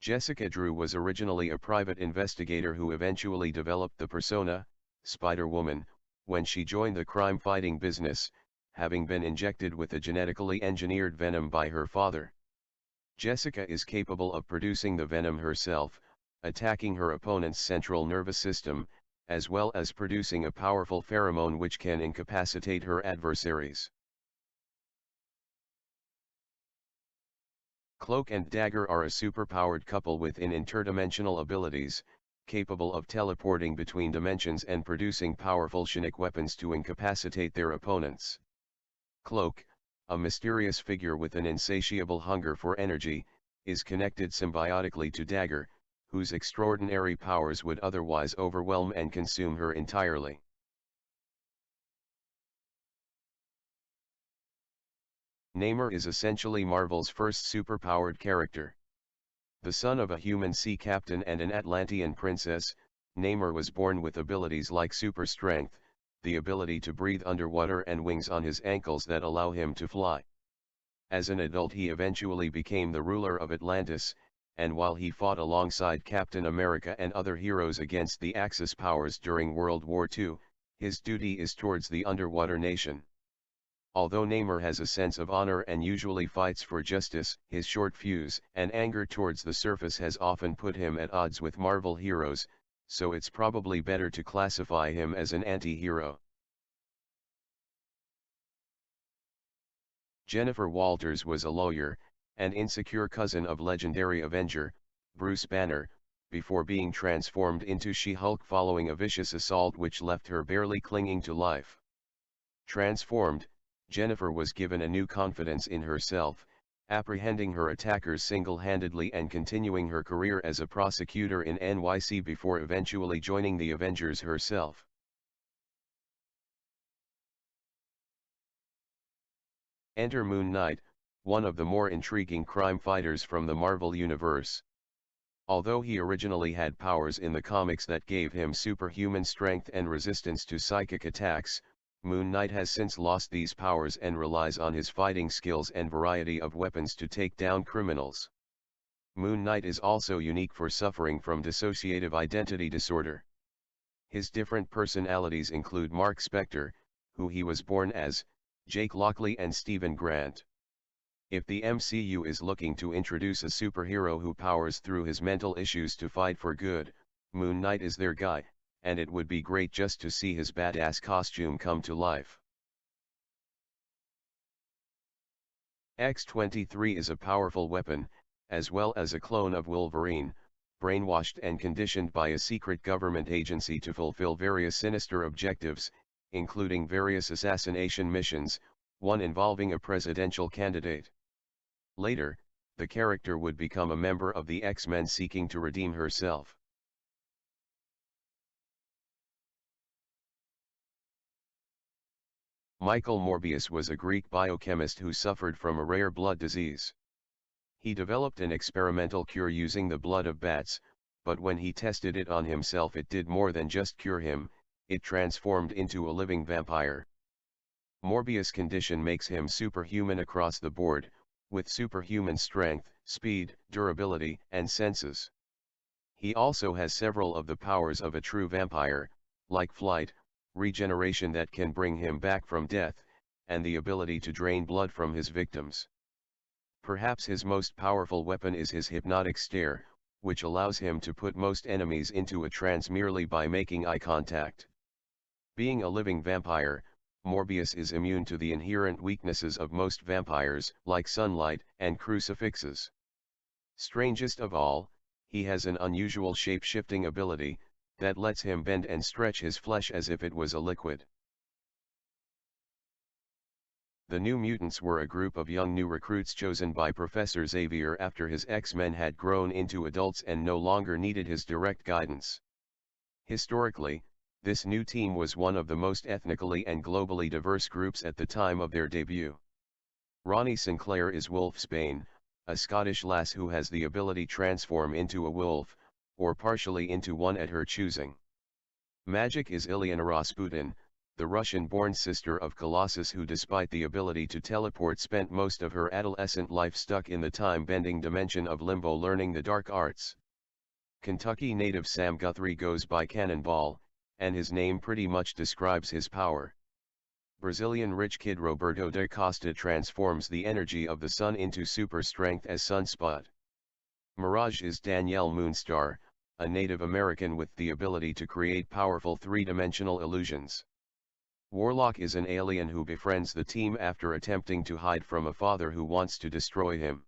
Jessica Drew was originally a private investigator who eventually developed the persona, Spider-Woman, when she joined the crime-fighting business, having been injected with a genetically engineered venom by her father. Jessica is capable of producing the venom herself, attacking her opponent's central nervous system, as well as producing a powerful pheromone which can incapacitate her adversaries. Cloak and Dagger are a superpowered couple with interdimensional abilities, capable of teleporting between dimensions and producing powerful sonic weapons to incapacitate their opponents. Cloak, a mysterious figure with an insatiable hunger for energy, is connected symbiotically to Dagger, whose extraordinary powers would otherwise overwhelm and consume her entirely. Namor is essentially Marvel's first superpowered character. The son of a human sea captain and an Atlantean princess, Namor was born with abilities like super strength, the ability to breathe underwater, and wings on his ankles that allow him to fly. As an adult he eventually became the ruler of Atlantis, and while he fought alongside Captain America and other heroes against the Axis powers during World War II, his duty is towards the underwater nation. Although Namor has a sense of honor and usually fights for justice, his short fuse and anger towards the surface has often put him at odds with Marvel heroes, so it's probably better to classify him as an anti-hero. Jennifer Walters was a lawyer, an insecure cousin of legendary Avenger, Bruce Banner, before being transformed into She-Hulk following a vicious assault which left her barely clinging to life. Transformed, Jennifer was given a new confidence in herself, apprehending her attackers single-handedly and continuing her career as a prosecutor in NYC before eventually joining the Avengers herself. Enter Moon Knight, one of the more intriguing crime fighters from the Marvel Universe. Although he originally had powers in the comics that gave him superhuman strength and resistance to psychic attacks, Moon Knight has since lost these powers and relies on his fighting skills and variety of weapons to take down criminals. Moon Knight is also unique for suffering from dissociative identity disorder. His different personalities include Mark Spector, who he was born as, Jake Lockley and Stephen Grant. If the MCU is looking to introduce a superhero who powers through his mental issues to fight for good, Moon Knight is their guy, and it would be great just to see his badass costume come to life. X-23 is a powerful weapon, as well as a clone of Wolverine, brainwashed and conditioned by a secret government agency to fulfill various sinister objectives, including various assassination missions, one involving a presidential candidate. Later, the character would become a member of the X-Men seeking to redeem herself. Michael Morbius was a Greek biochemist who suffered from a rare blood disease. He developed an experimental cure using the blood of bats, but when he tested it on himself it did more than just cure him, it transformed into a living vampire. Morbius' condition makes him superhuman across the board, with superhuman strength, speed, durability, and senses. He also has several of the powers of a true vampire, like flight, regeneration that can bring him back from death, and the ability to drain blood from his victims. Perhaps his most powerful weapon is his hypnotic stare, which allows him to put most enemies into a trance merely by making eye contact. Being a living vampire, Morbius is immune to the inherent weaknesses of most vampires, like sunlight and crucifixes. Strangest of all, he has an unusual shape-shifting ability that lets him bend and stretch his flesh as if it was a liquid. The New Mutants were a group of young new recruits chosen by Professor Xavier after his X-Men had grown into adults and no longer needed his direct guidance. Historically, this new team was one of the most ethnically and globally diverse groups at the time of their debut. Ronnie Sinclair is Wolfsbane, a Scottish lass who has the ability to transform into a wolf, or partially into one at her choosing. Magic is Ilyana Rasputin, the Russian-born sister of Colossus who despite the ability to teleport spent most of her adolescent life stuck in the time-bending dimension of Limbo learning the dark arts. Kentucky native Sam Guthrie goes by Cannonball, and his name pretty much describes his power. Brazilian rich kid Roberto da Costa transforms the energy of the sun into super strength as Sunspot. Mirage is Danielle Moonstar, a Native American with the ability to create powerful three-dimensional illusions. Warlock is an alien who befriends the team after attempting to hide from a father who wants to destroy him.